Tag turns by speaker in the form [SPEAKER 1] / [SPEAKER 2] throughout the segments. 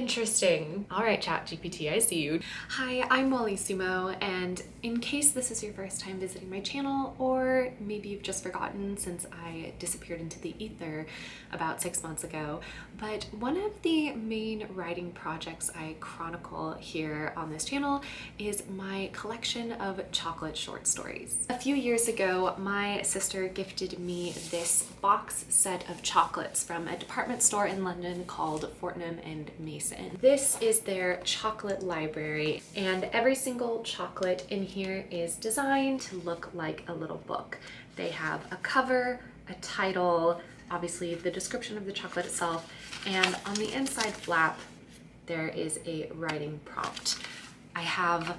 [SPEAKER 1] Interesting. All right, ChatGPT, I see you. Hi, I'm Molly Sumo, and in case this is your first time visiting my channel, or maybe you've just forgotten since I disappeared into the ether about 6 months ago, but one of the main writing projects I chronicle here on this channel is my collection of chocolate short stories. A few years ago, my sister gifted me this box set of chocolates from a department store in London called Fortnum and Mason. This is their chocolate library, and every single chocolate in here is designed to look like a little book. They have a cover, a title, obviously the description of the chocolate itself, and on the inside flap there is a writing prompt. I have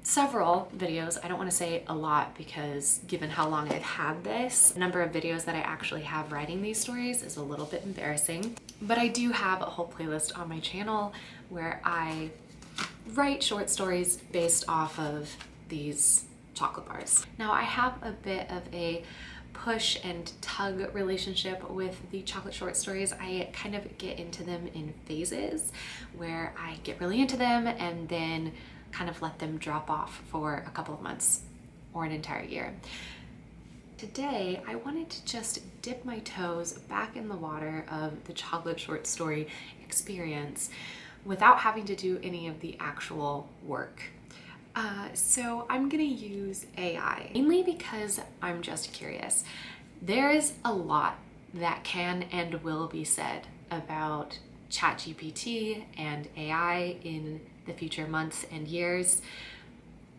[SPEAKER 1] several videos. I don't want to say a lot because given how long I've had this, the number of videos that I actually have writing these stories is a little bit embarrassing. But I do have a whole playlist on my channel where I write short stories based off of these chocolate bars. Now I have a bit of a push and tug relationship with the chocolate short stories. I kind of get into them in phases where I get really into them and then kind of let them drop off for a couple of months or an entire year. Today, I wanted to just dip my toes back in the water of the chocolate short story experience without having to do any of the actual work. So I'm gonna use AI, mainly because I'm just curious. There is a lot that can and will be said about ChatGPT and AI in the future months and years.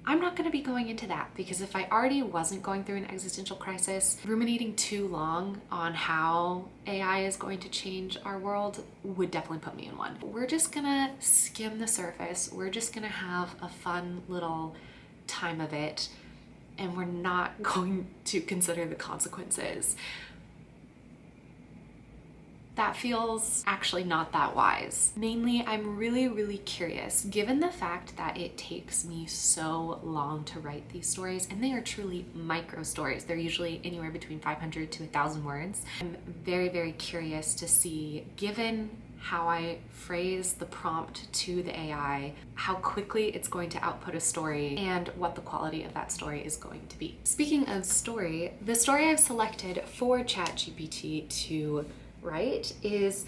[SPEAKER 1] I'm not going to be going into that because if I already wasn't going through an existential crisis, ruminating too long on how AI is going to change our world would definitely put me in one. We're just going to skim the surface. We're just going to have a fun little time of it, and we're not going to consider the consequences. That feels actually not that wise. Mainly, I'm really curious, given the fact that it takes me so long to write these stories, and they are truly micro stories. They're usually anywhere between 500 to 1,000 words. I'm very curious to see, given how I phrase the prompt to the AI, how quickly it's going to output a story and what the quality of that story is going to be. Speaking of story, the story I've selected for ChatGPT to write is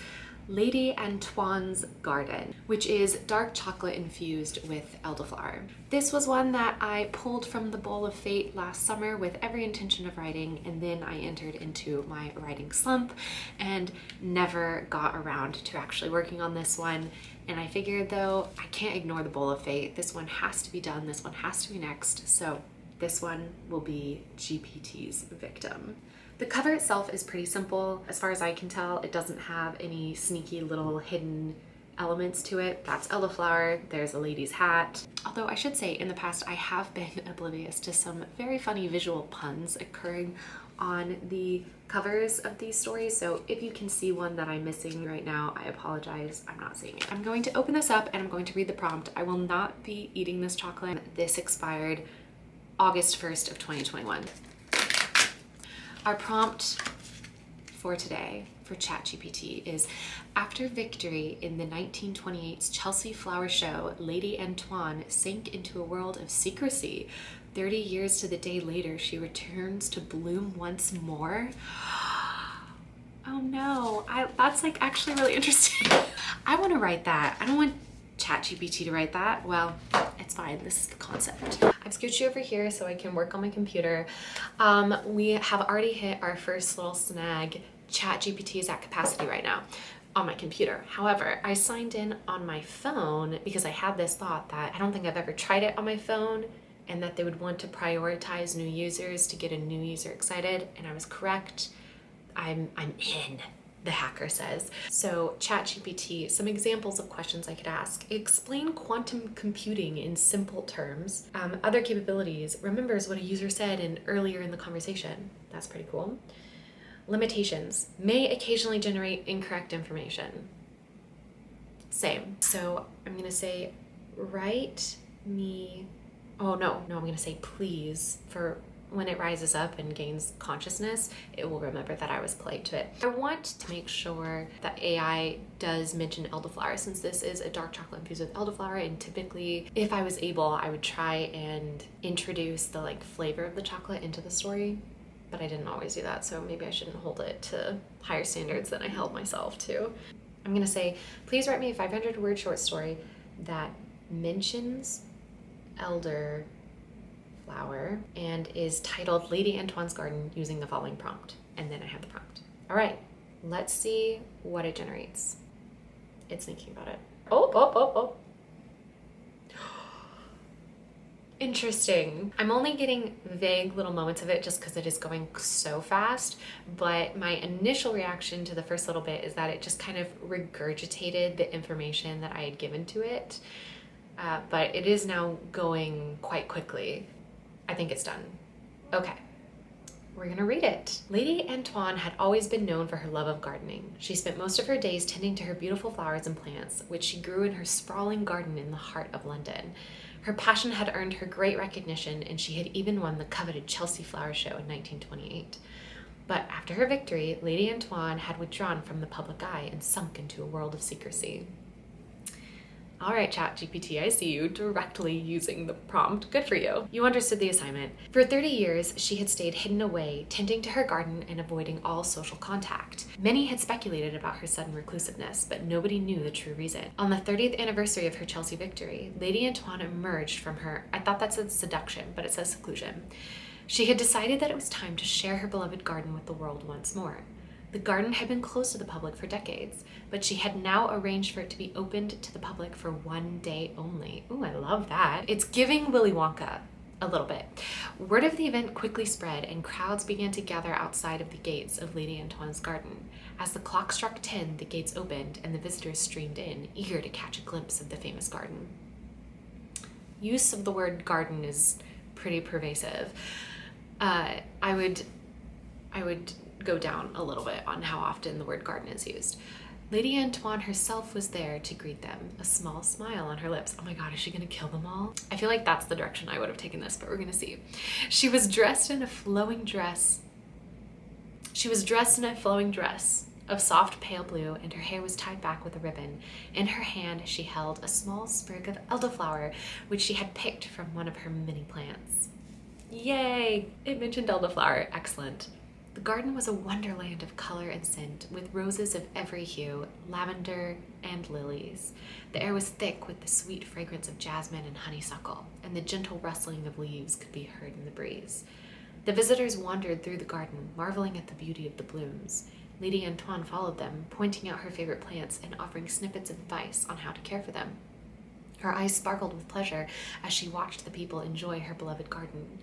[SPEAKER 1] Lady Antoine's Garden, which is dark chocolate infused with elderflower. This was one that I pulled from the bowl of fate last summer with every intention of writing, and then I entered into my writing slump and never got around to actually working on this one. And I figured, though, I can't ignore the bowl of fate. This one has to be done. This one has to be next. So this one will be GPT's victim. The cover itself is pretty simple. As far as I can tell, it doesn't have any sneaky little hidden elements to it. That's elderflower, there's a lady's hat. Although I should say, in the past, I have been oblivious to some very funny visual puns occurring on the covers of these stories. So if you can see one that I'm missing right now, I apologize, I'm not seeing it. I'm going to open this up and I'm going to read the prompt. I will not be eating this chocolate. This expired August 1st of 2021. Our prompt for today for ChatGPT is: after victory in the 1928's Chelsea Flower Show, Lady Antoine sank into a world of secrecy. 30 years to the day later, she returns to bloom once more. Oh no, that's like actually really interesting. I want to write that. I don't want ChatGPT to write that. Well, it's fine. This is the concept. I've scooched you over here so I can work on my computer. We have already hit our first little snag. ChatGPT is at capacity right now on my computer. However, I signed in on my phone because I had this thought that I don't think I've ever tried it on my phone and that they would want to prioritize new users to get a new user excited, and I was correct. I'm in, the hacker says. So ChatGPT, some examples of questions I could ask: explain quantum computing in simple terms. Other capabilities: remembers what a user said earlier in the conversation. That's pretty cool. Limitations: may occasionally generate incorrect information. Same. So I'm gonna say, write me, I'm gonna say please for when it rises up and gains consciousness, it will remember that I was polite to it. I want to make sure that AI does mention elderflower, since this is a dark chocolate infused with elderflower, and typically if I was able, I would try and introduce the like flavor of the chocolate into the story, but I didn't always do that, so maybe I shouldn't hold it to higher standards than I held myself to. I'm gonna say, please write me a 500-word short story that mentions elderflower and is titled Lady Antoine's Garden using the following prompt. And then I have the prompt. All right, let's see what it generates. It's thinking about it. Oh. Interesting. I'm only getting vague little moments of it just because it is going so fast, but my initial reaction to the first little bit is that it just kind of regurgitated the information that I had given to it, but it is now going quite quickly. I think it's done. Okay, we're gonna read it. Lady Antoine had always been known for her love of gardening. She spent most of her days tending to her beautiful flowers and plants, which she grew in her sprawling garden in the heart of London. Her passion had earned her great recognition, and she had even won the coveted Chelsea Flower Show in 1928. But after her victory, Lady Antoine had withdrawn from the public eye and sunk into a world of secrecy. All right, ChatGPT, I see you directly using the prompt. Good for you. You understood the assignment. For 30 years, she had stayed hidden away, tending to her garden and avoiding all social contact. Many had speculated about her sudden reclusiveness, but nobody knew the true reason. On the 30th anniversary of her Chelsea victory, Lady Antoine emerged from her, I thought that said seduction, but it says seclusion. She had decided that it was time to share her beloved garden with the world once more. The garden had been closed to the public for decades, but she had now arranged for it to be opened to the public for one day only. Ooh, I love that. It's giving Willy Wonka a little bit. Word of the event quickly spread, and crowds began to gather outside of the gates of Lady Antoine's garden. As the clock struck 10, the gates opened, and the visitors streamed in, eager to catch a glimpse of the famous garden. Use of the word garden is pretty pervasive. I would go down a little bit on how often the word garden is used. Lady Antoine herself was there to greet them, a small smile on her lips. Oh my God, is she gonna kill them all? I feel like that's the direction I would have taken this, but we're gonna see. She was dressed in a flowing dress of soft pale blue, and her hair was tied back with a ribbon. In her hand, she held a small sprig of elderflower, which she had picked from one of her many plants. Yay! It mentioned elderflower. Excellent. The garden was a wonderland of color and scent, with roses of every hue, lavender and lilies. The air was thick with the sweet fragrance of jasmine and honeysuckle, and the gentle rustling of leaves could be heard in the breeze. The visitors wandered through the garden, marveling at the beauty of the blooms. Lady Antoine followed them, pointing out her favorite plants and offering snippets of advice on how to care for them. Her eyes sparkled with pleasure as she watched the people enjoy her beloved garden.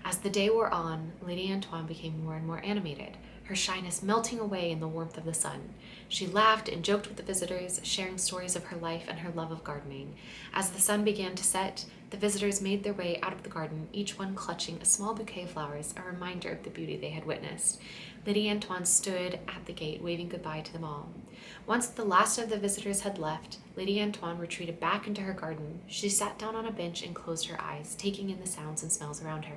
[SPEAKER 1] As the day wore on, Lady Antoine became more and more animated, her shyness melting away in the warmth of the sun. She laughed and joked with the visitors, sharing stories of her life and her love of gardening. As the sun began to set, the visitors made their way out of the garden, each one clutching a small bouquet of flowers, a reminder of the beauty they had witnessed. Lady Antoine stood at the gate, waving goodbye to them all. Once the last of the visitors had left, Lady Antoine retreated back into her garden. She sat down on a bench and closed her eyes, taking in the sounds and smells around her.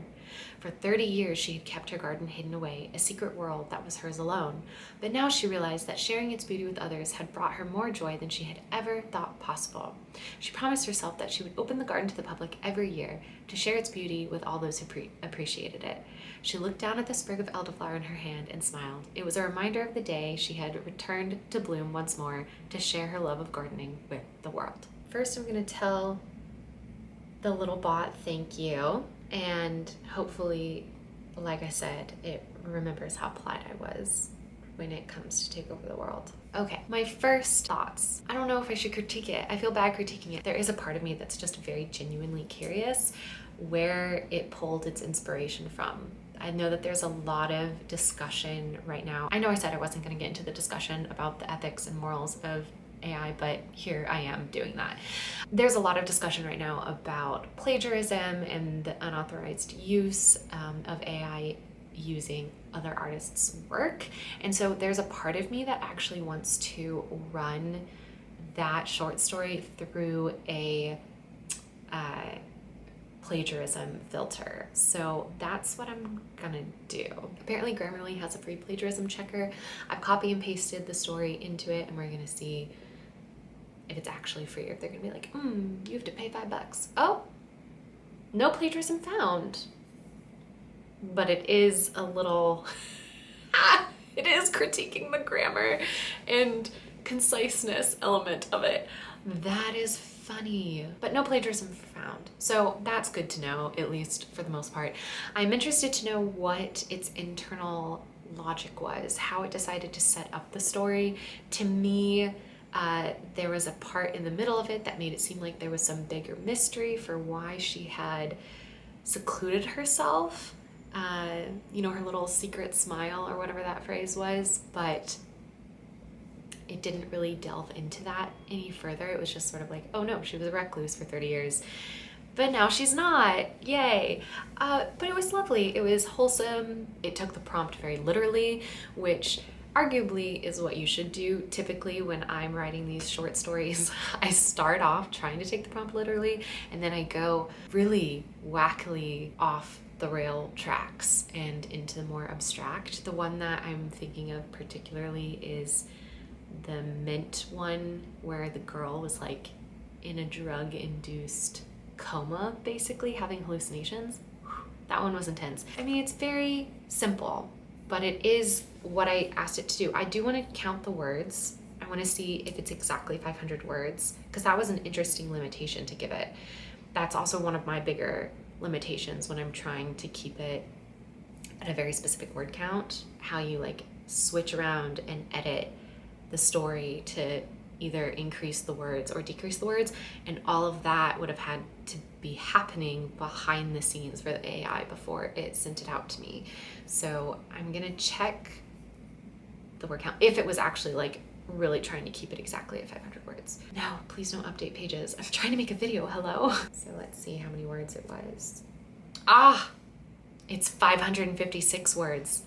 [SPEAKER 1] For 30 years, she had kept her garden hidden away, a secret world that was hers alone. But now she realized that sharing its beauty with others had brought her more joy than she had ever thought possible. She promised herself that she would open the garden to the public every year to share its beauty with all those who appreciated it. She looked down at the sprig of elderflower in her hand and smiled. It was a reminder of the day she had returned to bloom once more to share her love of gardening with the world. First, I'm going to tell the little bot thank you, and hopefully, like I said, it remembers how polite I was when it comes to take over the world. Okay, my first thoughts. I don't know if I should critique it. I feel bad critiquing it. There is a part of me that's just very genuinely curious where it pulled its inspiration from. I know that there's a lot of discussion right now. I know I said I wasn't going to get into the discussion about the ethics and morals of AI, but here I am doing that. There's a lot of discussion right now about plagiarism and the unauthorized use of AI using other artists' work. And so there's a part of me that actually wants to run that short story through a plagiarism filter. So that's what I'm gonna do. Apparently Grammarly has a free plagiarism checker. I've copy and pasted the story into it, and we're gonna see if it's actually free, or if they're gonna be like, you have to pay $5. Oh, no plagiarism found. But it is a little, it is critiquing the grammar and conciseness element of it. That is funny, but no plagiarism found. So that's good to know, at least for the most part. I'm interested to know what its internal logic was, how it decided to set up the story. To me, there was a part in the middle of it that made it seem like there was some bigger mystery for why she had secluded herself. You know, her little secret smile or whatever that phrase was, but it didn't really delve into that any further. It was just sort of like, oh no, she was a recluse for 30 years, but now she's not, yay. But it was lovely, it was wholesome, it took the prompt very literally, which arguably is what you should do. Typically when I'm writing these short stories, I start off trying to take the prompt literally, and then I go really wackily off the rail tracks and into the more abstract. The one that I'm thinking of particularly is the Mint one, where the girl was like in a drug-induced coma, basically having hallucinations. That one was intense. I mean, it's very simple, but it is what I asked it to do. I do want to count the words. I want to see if it's exactly 500 words, because that was an interesting limitation to give it. That's also one of my bigger limitations when I'm trying to keep it at a very specific word count, how you like switch around and edit the story to either increase the words or decrease the words, and all of that would have had to be happening behind the scenes for the AI before it sent it out to me. So I'm gonna check the word count if it was actually like really trying to keep it exactly at 500 words. No, please don't update pages. I'm trying to make a video, hello. So let's see how many words it was. It's 556 words.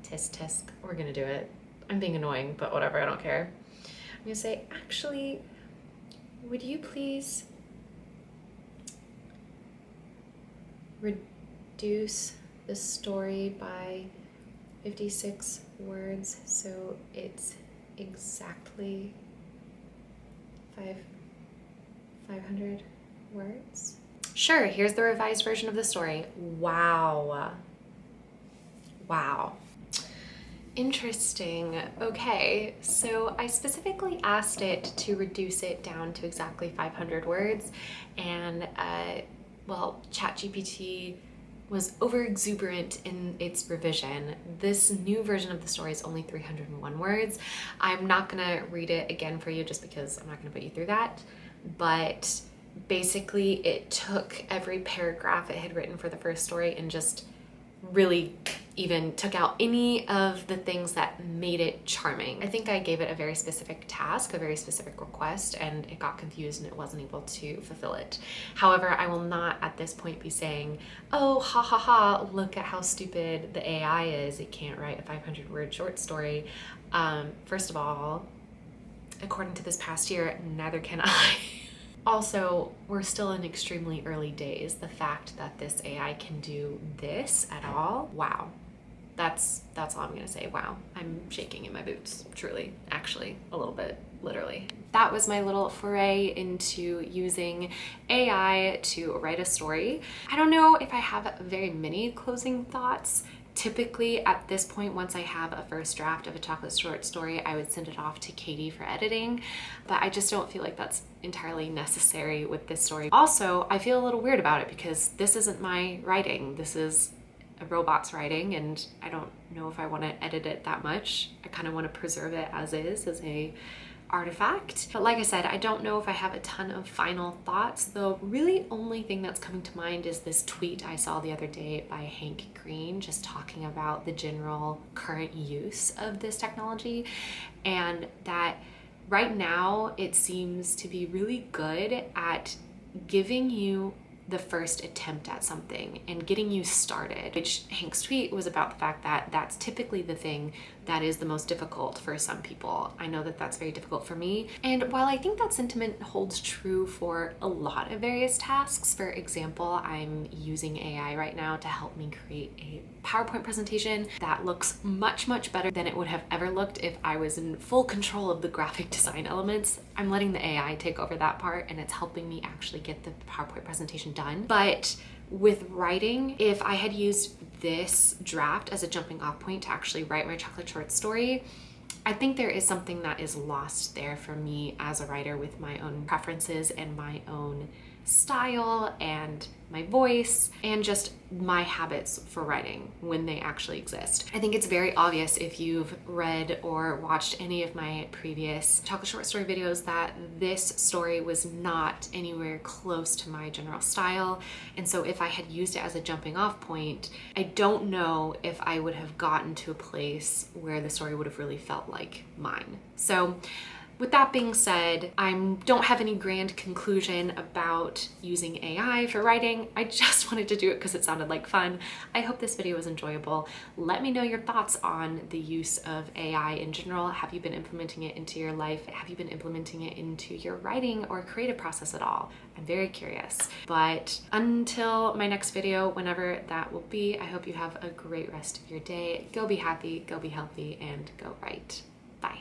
[SPEAKER 1] Tisk tisk, we're gonna do it. I'm being annoying, but whatever, I don't care. I'm gonna say, actually, would you please reduce the story by 56 words so it's exactly 500 words? Sure, here's the revised version of the story. Wow. Wow. Interesting. Okay, so I specifically asked it to reduce it down to exactly 500 words, and well, ChatGPT was over exuberant in its revision. This new version of the story is only 301 words. I'm not gonna read it again for you just because I'm not gonna put you through that, but basically it took every paragraph it had written for the first story and just really even took out any of the things that made it charming. I think I gave it a very specific task, a very specific request, and it got confused and it wasn't able to fulfill it. However, I will not at this point be saying, oh, ha ha ha, look at how stupid the AI is. It can't write a 500-word short story. First of all, according to this past year, neither can I. Also, we're still in extremely early days. The fact that this AI can do this at all, wow. That's all I'm gonna say, wow. I'm shaking in my boots, truly, actually, a little bit, literally. That was my little foray into using AI to write a story. I don't know if I have very many closing thoughts. Typically at this point, once I have a first draft of a chocolate short story, I would send it off to Katie for editing, but I just don't feel like that's entirely necessary with this story. Also, I feel a little weird about it because this isn't my writing. This is a robot's writing, and I don't know if I want to edit it that much. I kind of want to preserve it as is, as a artifact. But like I said, I don't know if I have a ton of final thoughts. The really only thing that's coming to mind is this tweet I saw the other day by Hank Green, just talking about the general current use of this technology, and that right now it seems to be really good at giving you the first attempt at something and getting you started, which Hank's tweet was about the fact that that's typically the thing that is the most difficult for some people. I know that that's very difficult for me. And while I think that sentiment holds true for a lot of various tasks, for example, I'm using AI right now to help me create a PowerPoint presentation that looks much, much better than it would have ever looked if I was in full control of the graphic design elements. I'm letting the AI take over that part, and it's helping me actually get the PowerPoint presentation done. But with writing, if I had used this draft as a jumping off point to actually write my chocolate short story, I think there is something that is lost there for me as a writer with my own preferences and my own style and my voice and just my habits for writing when they actually exist. I think it's very obvious if you've read or watched any of my previous chocolate short story videos that this story was not anywhere close to my general style. And so if I had used it as a jumping off point, I don't know if I would have gotten to a place where the story would have really felt like mine. So with that being said, I don't have any grand conclusion about using AI for writing. I just wanted to do it because it sounded like fun. I hope this video was enjoyable. Let me know your thoughts on the use of AI in general. Have you been implementing it into your life? Have you been implementing it into your writing or creative process at all? I'm very curious. But until my next video, whenever that will be, I hope you have a great rest of your day. Go be happy, go be healthy, and go write. Bye.